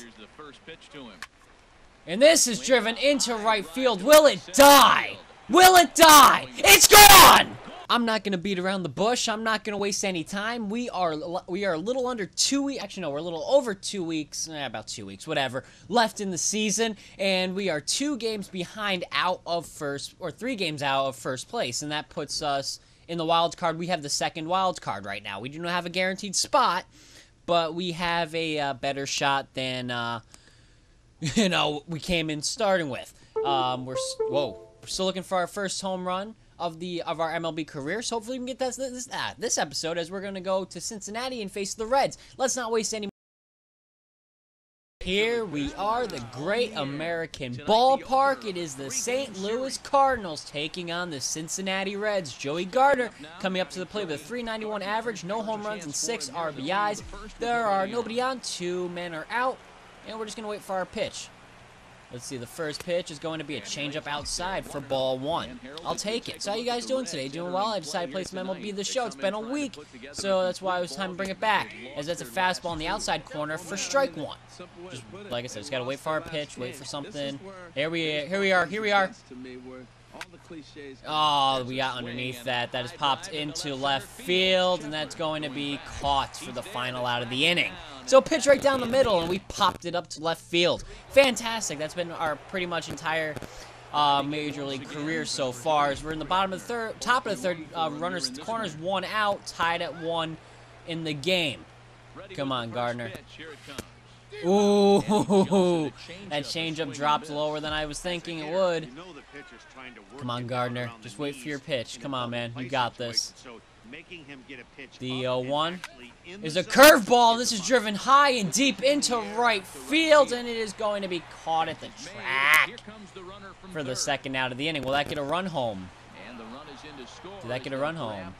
it. And this is driven into right field. Will it die? Will it die? It's gone! I'm not going to beat around the bush. I'm not going to waste any time. We are a little under 2 weeks. Actually, no, we're a little over 2 weeks. About 2 weeks, whatever, left in the season. And we are 2 games behind out of first, or 3 games out of first place. And that puts us in the wild card. We have the second wild card right now. We do not have a guaranteed spot, but we have a better shot than, you know, we came in starting with. We're still looking for our first home run of our MLB career, so hopefully we can get this episode, as we're gonna go to Cincinnati and face the Reds. Let's not waste any. Here we are, the Great American Ballpark. It is the St. Louis Cardinals taking on the Cincinnati Reds. Joey Gardner coming up to the plate with a .391 average, no home runs and 6 RBIs. There are nobody on, 2 men are out, and we're just gonna wait for our pitch. Let's see, the first pitch is going to be a changeup outside for ball 1. I'll take it. So how you guys doing today? Doing well? I decided to play some MLB The Show. It's been a week, so that's why it was time to bring it back, as that's a fastball in the outside corner for strike 1. Just, like I said, just got to wait for our pitch, wait for something. Here we are. Oh, we got underneath that. That is popped into left field, and that's going to be caught for the final out of the inning. So top right down the middle, and we popped it up to left field. Fantastic. That's been our pretty much entire Major League career so far. As we're in the bottom of the third, top of the third, runners, corners 1 out, tied at 1 in the game. Come on, Gardner. Ooh, that changeup dropped lower than I was thinking it would. Come on, Gardner. Just wait for your pitch. Come on, man. You got this. The 0-1 is a curveball. This is driven high and deep into right field, and it is going to be caught at the track for the second out of the inning. Will that get a run home? Did that get a run home?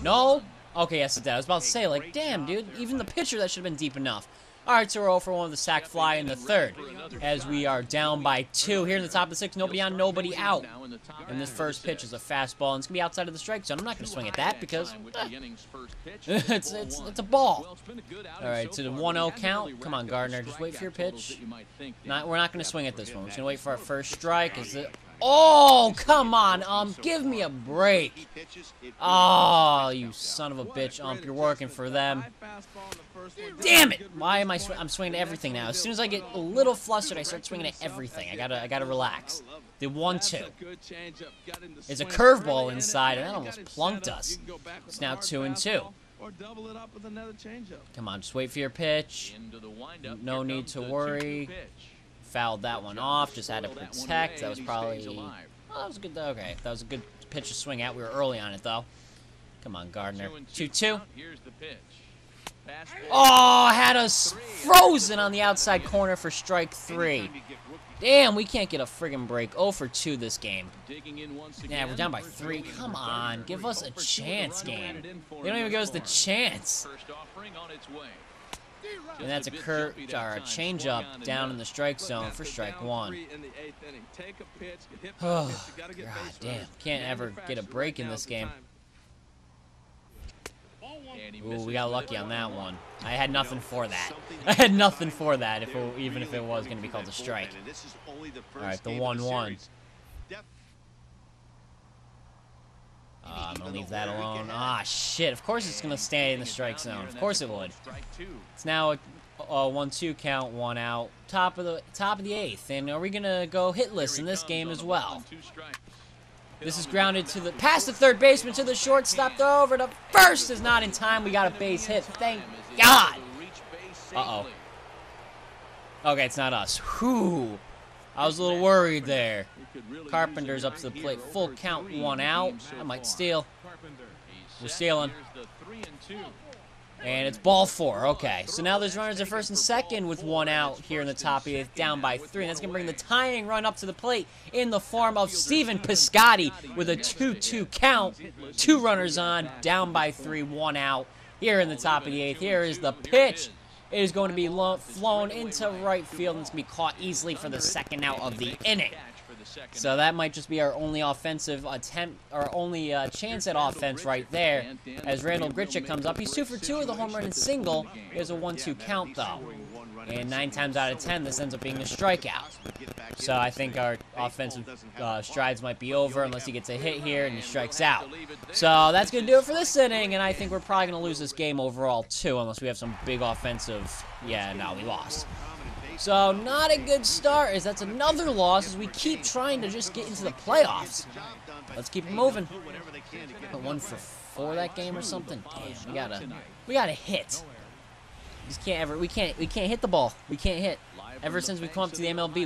No? Okay, yes it did. I was about to say, like, damn, dude. Even the pitcher, that should have been deep enough. Alright, so we're 0 for 1 with the sac fly in the third, as we are down by 2. Here in the top of the 6th, nobody on, nobody out. And this first pitch is a fastball, and it's going to be outside of the strike zone. I'm not going to swing at that because it's a ball. Alright, to the 1-0 count. Come on, Gardner, just wait for your pitch. We're not going to swing at this one. We're just going to wait for our first strike. Oh, come on, give me a break. Oh, you son of a bitch, you're working for them. Damn it! Why am I'm swinging at everything now? As soon as I get a little flustered, I start swinging at everything. I gotta relax. The 1-2 is a curveball inside, and that almost plunked us. It's now 2-2. Come on, just wait for your pitch. No need to worry. Fouled that one off. Just had to protect. That was probably. Oh, that was good. Okay, that was a good pitch to swing at. We were early on it though. Come on, Gardner. 2-2. Oh, had us frozen on the outside corner for strike 3. Damn, we can't get a friggin' break. 0 for 2 this game. Yeah, we're down by 3. Come on, give us a chance, game. They don't even give us the chance. And that's a changeup down in the strike zone for strike 1. Oh, god damn. Can't ever get a break in this game. Ooh, we got lucky on that one. I had nothing for that. I had nothing for that, even if it was going to be called a strike. Alright, the 1-1. I'm going to leave that alone. Ah, shit. Of course it's going to stay in the strike zone. Of course it would. It's now a 1-2 count, 1 out. Top of the 8th. And are we going to go hitless in this game as well? This is grounded to past the third baseman to the shortstop. Throw over to first is not in time. We got a base hit. Thank God. Uh-oh. Okay, it's not us. Whew. I was a little worried there. Carpenter's up to the plate. Full count, 1 out. I might steal. We're stealing. And it's ball 4. Okay, so now there's runners at first and second with 1 out here in the top 8th, down by 3. And that's going to bring the tying run up to the plate in the form of Stephen Piscotty with a 2-2 count. 2 runners on, down by 3, 1 out here in the top of the 8th. Here is the pitch. It is going to be flown into right field, and it's going to be caught easily for the second out of the inning. So that might just be our only offensive attempt, our only chance at offense right there. As Randall Grichuk comes up, he's 2 for 2 with a home run and single. There's a 1-2 count though. And 9 times out of 10, this ends up being a strikeout. So I think our offensive strides might be over unless he gets a hit here and he strikes out. So that's going to do it for this inning, and I think we're probably going to lose this game overall, too, unless we have some big offensive... Yeah, no, we lost. So not a good start, as that's another loss as we keep trying to just get into the playoffs. Let's keep it moving. Put 1 for 4 that game or something. Damn, we gotta hit. We can't hit the ball. We can't hit. Ever since we come up to the MLB,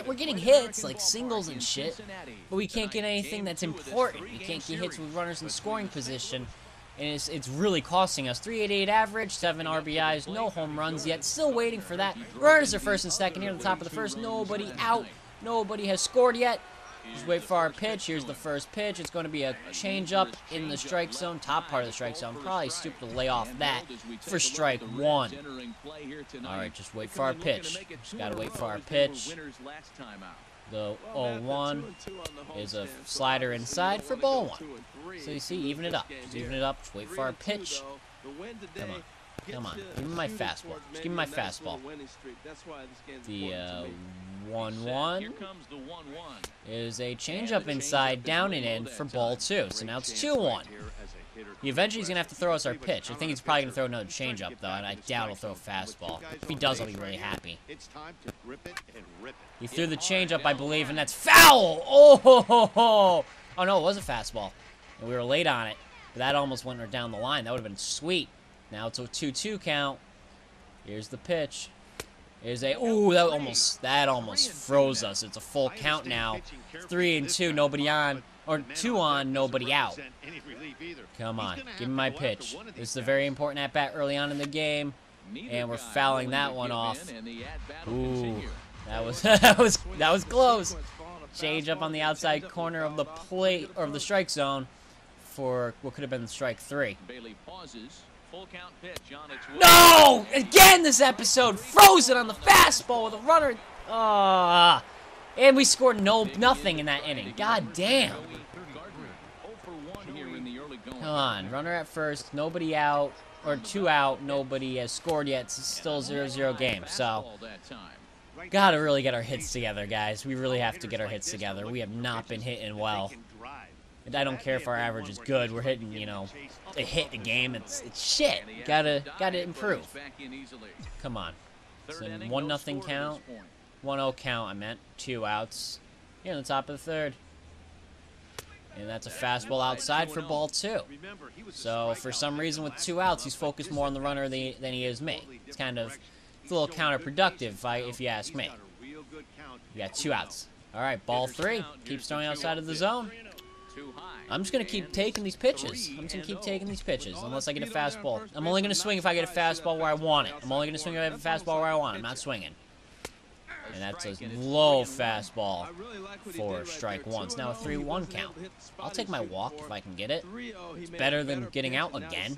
we're getting hits like singles and shit, but we can't get anything that's important. We can't get hits with runners in scoring position, and it's really costing us. 388 average, 7 RBIs, no home runs yet. Still waiting for that. Runners are first and second here at the top of the first. Nobody out. Nobody has scored yet. Just wait for our pitch. Here's the first pitch. It's going to be a changeup in the strike zone, top part of the strike zone. Probably stupid to lay off that for strike 1. All right, just wait for our pitch. Just got to wait for our pitch. The 0-1 is a slider inside for ball 1. So you see, even it up. Just even it up. Just wait for our pitch. Come on. Come on. Give me my fastball. Just give me my fastball. The 1-1 is a changeup inside, down and in for ball 2. So now it's 2-1. Eventually he's going to have to throw us our pitch. I think he's probably going to throw another changeup, though, and I doubt he'll throw a fastball. If he does, I'll be really happy. He threw the changeup, I believe, and that's foul! Oh, no, it was a fastball. And we were late on it, but that almost went down the line. That would have been sweet. Now it's a 2-2 count. Here's the pitch. Here's a... Ooh, that almost froze us. It's a full count now. 3-2, nobody on. Or 2 on, nobody out. Come on, give me my pitch. This is a very important at-bat early on in the game. And we're fouling that one off. Ooh, that was close. Change up on the outside corner of the plate, or of the strike zone, for what could have been strike 3. No! Again this episode! Frozen on the fastball with a runner. And we scored nothing in that inning. God damn. Come on, runner at first, nobody out, or 2 out, nobody has scored yet. It's still a 0-0 game, so gotta really get our hits together, guys. We really have to get our hits together. We have not been hitting well. And I don't care if our average is good. We're hitting, you know, a hit a game. It's shit. Gotta improve. Come on. So 1-0 count. 1-0 count, I meant. 2 outs. Here on the top of the 3rd. And that's a fastball outside for ball 2. So, for some reason, with 2 outs, he's focused more on the runner than he is me. It's kind of a little counterproductive, if you ask me. We got 2 outs. All right, ball 3. Keeps throwing outside of the zone. I'm just going to keep taking these pitches. Unless I get a fastball. I'm only going to swing if I get a fastball where I want it. I'm only going to swing if I have a fastball where I want it. I'm not swinging. And that's a low fastball for strike 1. It's now a 3-1 count. I'll take my walk if I can get it. It's better than getting out again.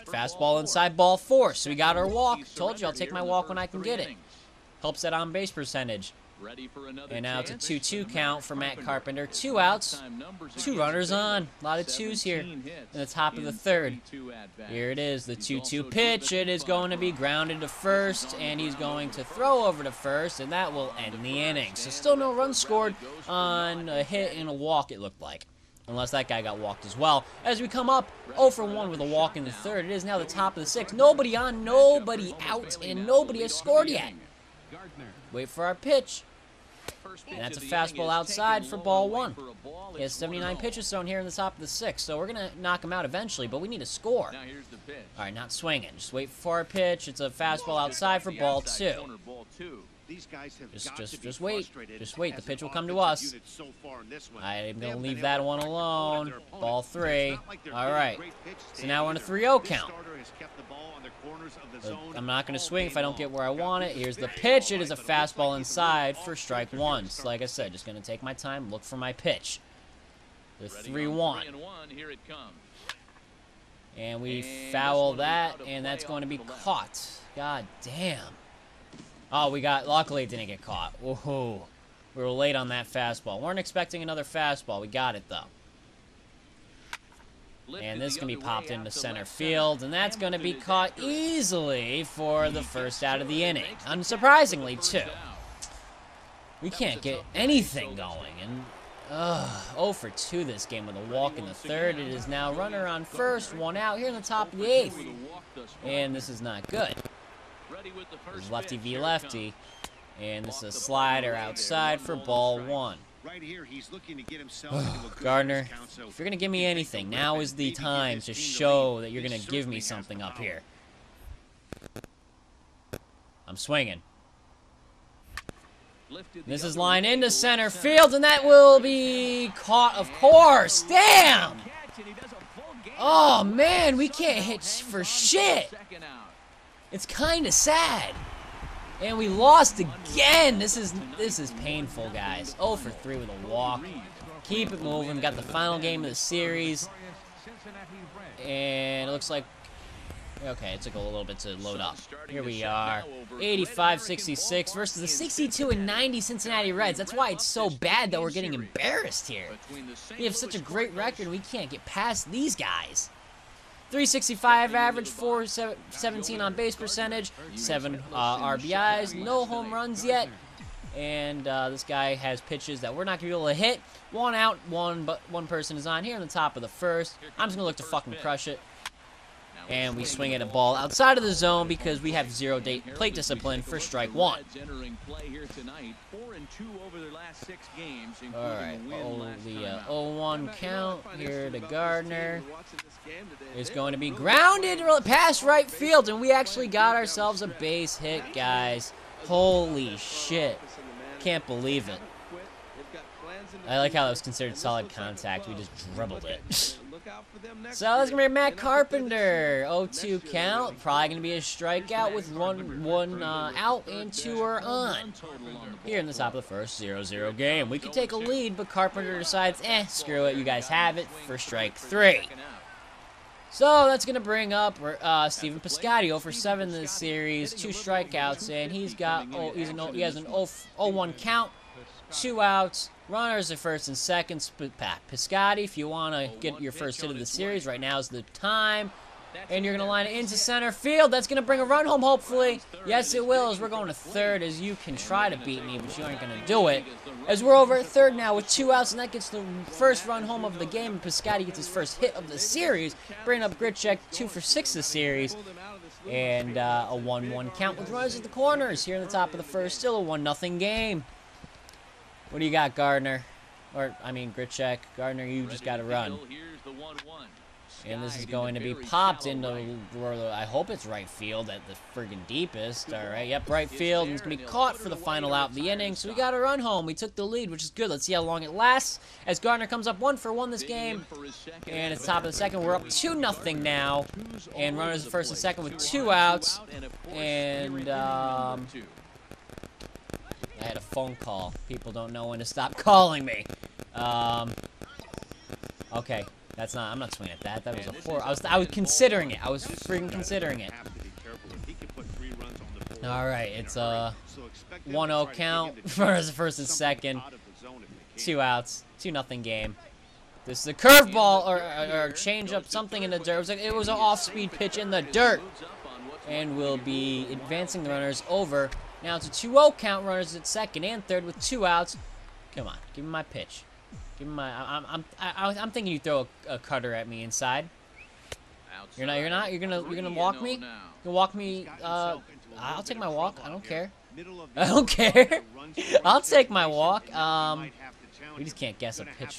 Fastball inside ball 4. So we got our walk. Told you I'll take my walk when I can get it. Helps that on-base percentage. And now it's a 2-2 count for Matt Carpenter. 2 outs, 2 runners on. A lot of 2s here in the top of the 3rd. Here it is, the 2-2 pitch. It is going to be grounded to first, and he's going to throw over to first, and that will end the inning. So still no runs scored on a hit and a walk, it looked like. Unless that guy got walked as well. As we come up 0 for 1 with a walk in the 3rd, it is now the top of the 6th. Nobody on, nobody out, and nobody has scored yet. Wait for our pitch. And that's a fastball outside for ball 1. He has 79 pitches thrown here in the top of the 6th, so we're going to knock him out eventually, but we need a score. All right, not swinging. Just wait for our pitch. It's a fastball outside for ball 2. Just wait. Just wait. The pitch will come to us. I'm going to leave that one alone. Ball 3. All right. So now we're on a 3-0 count. I'm not going to swing if I don't get where I want it. Here's the pitch. It is a fastball inside for strike 1. So like I said, just going to take my time, look for my pitch. The 3-1. And we foul that, and that's going to be caught. God damn. Oh, luckily it didn't get caught. Woohoo. We were late on that fastball. Weren't expecting another fastball. We got it, though. And this is going to be popped into center field, and that's going to be caught easily for the first out of the inning. Unsurprisingly, too. We can't get anything going, and 0 for 2 this game with a walk in the third. It is now runner on first, 1 out here in the top of the 8th. And this is not good. This is lefty v lefty, and this is a slider outside for ball 1. Right here, he's looking to get himself into a good Gardner, count, so if you're going to give me anything, now is the time to show that you're going to give me something up here. I'm swinging. This is line into center field, and that will be caught, of course. Damn! Oh, man, we can't hit for shit. It's kind of sad. And we lost again. This is painful, guys. 0 for 3 with a walk. Keep it moving. We got the final game of the series. And it looks like... Okay, it took a little bit to load up. Here we are. 85-66 versus the 62-90 Cincinnati Reds. That's why it's so bad that we're getting embarrassed here. We have such a great record, and we can't get past these guys. 365 average, 417 on base percentage, 7 RBIs, no home runs yet. And this guy has pitches that we're not going to be able to hit. 1 out, one person is on here in the top of the first. I'm just going to look to fucking crush it. And we swing at a ball outside of the zone because we have 0 plate discipline for strike 1. Alright, the 0-1 count here to Gardner is going to be grounded past right field, and we actually got ourselves a base hit, guys. Holy shit. Can't believe it. I like how that was considered solid contact. We just dribbled it. So that's going to be Matt Carpenter. 0-2 count. Probably going to be a strikeout with one out and 2 are on. Here in the top of the first, 0-0 game. We could take a lead, but Carpenter decides, screw it. You guys have it for strike 3. So that's going to bring up Stephen Piscotty, 0 for 7 in this series, 2 strikeouts, and he has an 0-1 count, 2 outs. Runners at first and second. Piscotty, if you want to get your first hit of the series, right now is the time. And you're going to line it into center field. That's going to bring a run home, hopefully. Yes, it will, as we're going to third, as you can try to beat me, but you aren't going to do it. As we're over at third now with 2 outs, and that gets the first run home of the game, and Piscotty gets his first hit of the series, bringing up Grichuk 2 for 6 this series. And a 1-1 count with runners at the corners. Here in the top of the first, still a 1-0 game. What do you got, Gardner? Or, I mean, Grichuk. Gardner, you just got to run. And this is going to be popped into, I hope it's right field at the friggin' deepest. All right, yep, right field. And it's going to be caught for the final out of the inning. So we got to run home. We took the lead, which is good. Let's see how long it lasts. As Gardner comes up 1 for 1 this game. And it's top of the second. We're up 2-0 now. And runners at first and second with 2 outs. And, I had a phone call. People don't know when to stop calling me. Okay, that's not. I'm not swinging at that. That was a 4. I was considering it. I was freaking considering it. All right, it's a 1-0 count for the first and second. 2 outs. 2-0 game. This is a curveball or change up, something in the dirt. It was an off-speed pitch in the dirt, and we'll be advancing the runners over. Now it's a 2-0 count, runners at second and third with 2 outs. Come on, give me my pitch. Give me my. I'm thinking you throw a cutter at me inside. You're not. You're gonna walk me. You walk me. I'll take my walk. I don't care. I don't care. I'll take my walk. We just can't guess a pitch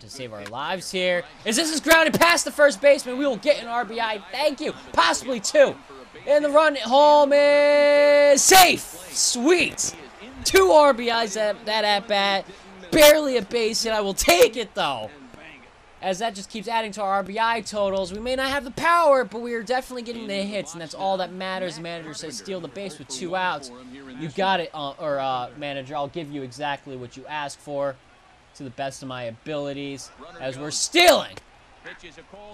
to save our lives here. As this is grounded past the first baseman, we will get an RBI. Thank you. Possibly 2. And the run home is safe. Sweet. 2 RBIs that at-bat. Barely a base hit. I will take it, though. As that just keeps adding to our RBI totals. We may not have the power, but we are definitely getting the hits, and that's all that matters. The manager says steal the base with 2 outs. You got it, manager. I'll give you exactly what you asked for to the best of my abilities. As we're stealing.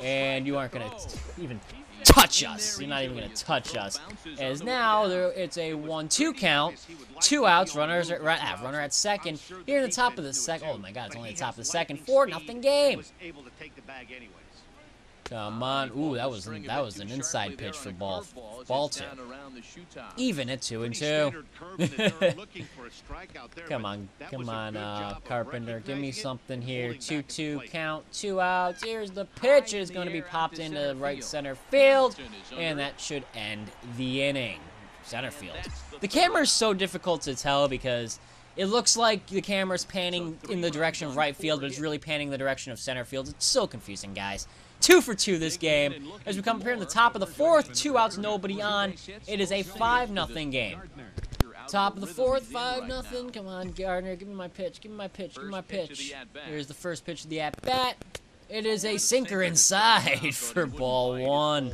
And you aren't going to even touch us. You're not even going to touch us. As now, it's a 1-2 count. 2 outs. Runner at second. Here in the top of the second. Oh, my God. It's only the top of the second. 4-0 game. Come on. Ooh, that was an inside pitch for ball two. Even at 2-2. Come on, Carpenter. Give me something here. 2-2 count, 2 outs. Here's the pitch. It's going to be popped into right center field, and that should end the inning. Center field. The camera is so difficult to tell because it looks like the camera's panning in the direction of right field, but it's really panning the direction of center field. It's so confusing, guys. 2 for 2 this game. As we come here in the top of the 4th, 2 outs, nobody on. It is a 5-0 game. Top of the 4th, 5-0. Come on, Gardner. Give me my pitch. Give me my pitch. Give me my pitch. Here's the first pitch of the at-bat. It is a sinker inside for ball 1.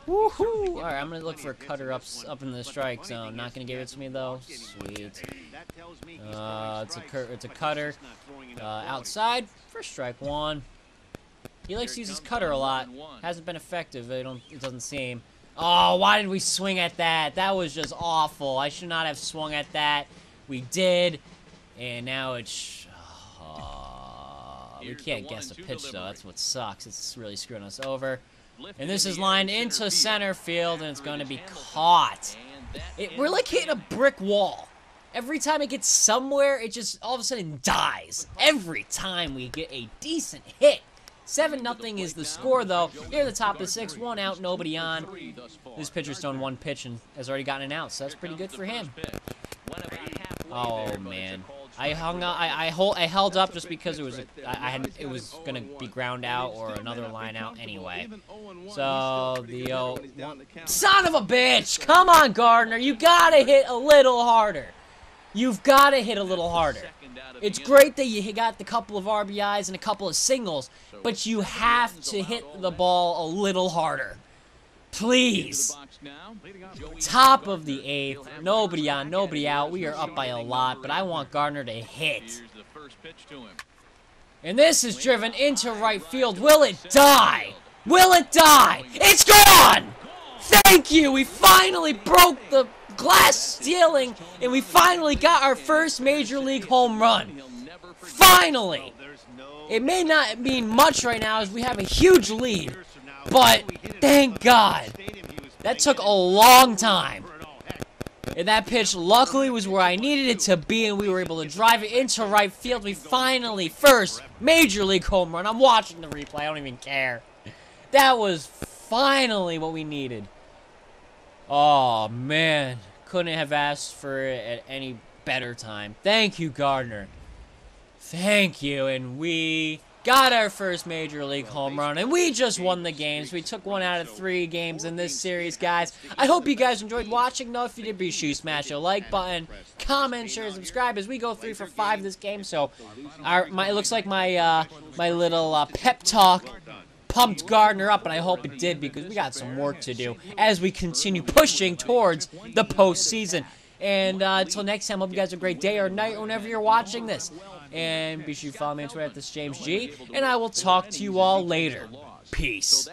Woohoo! All right, I'm gonna look for a cutter up in the strike zone. Not gonna give it to me though. Sweet. It's a cutter outside for strike 1. He likes to use his cutter a lot. Hasn't been effective. It doesn't seem. Oh, why did we swing at that? That was just awful. I should not have swung at that. We did, and now it's. We can't guess a pitch though. That's what sucks. It's really screwing us over. And this is lined into center field, and it's going to be caught. We're like hitting a brick wall. Every time it gets somewhere, it just all of a sudden dies. Every time we get a decent hit. 7-0 is the score, though. Here at the top of the 6th, 1 out, nobody on. This pitcher's thrown 1 pitch and has already gotten an out, so that's pretty good for him. Oh man, I held up just because it was gonna be ground out or another line out anyway. So the son of a bitch! Come on, Gardner, you gotta hit a little harder. You've gotta hit a little harder. It's great that you got the couple of RBIs and a couple of singles, but you have to hit the ball a little harder. Please. Top of the 8th. Nobody on, nobody out. We are up by a lot, but I want Gardner to hit. And this is driven into right field. Will it die? Will it die? It's gone! Thank you! We finally broke the glass ceiling, and we finally got our first Major League home run. Finally! It may not mean much right now as we have a huge lead, but thank God. That took a long time. And that pitch luckily was where I needed it to be, and we were able to drive it into right field. We finally, first Major League home run. I'm watching the replay. I don't even care. That was finally what we needed. Oh, man. Couldn't have asked for it at any better time. Thank you, Gardner. Thank you. And we got our first Major League home run, and we just won the games. We took 1 out of 3 games in this series, guys. I hope you guys enjoyed watching, though. If you did, be sure you smash a like button, comment, share, subscribe as we go 3 for 5 this game. So, it looks like my little pep talk pumped Gardner up, and I hope it did because we got some work to do as we continue pushing towards the postseason. And until next time, hope you guys have a great day or night whenever you're watching this. And be sure you follow me on Twitter at ThisJamesG, and I will talk to you all later. Peace.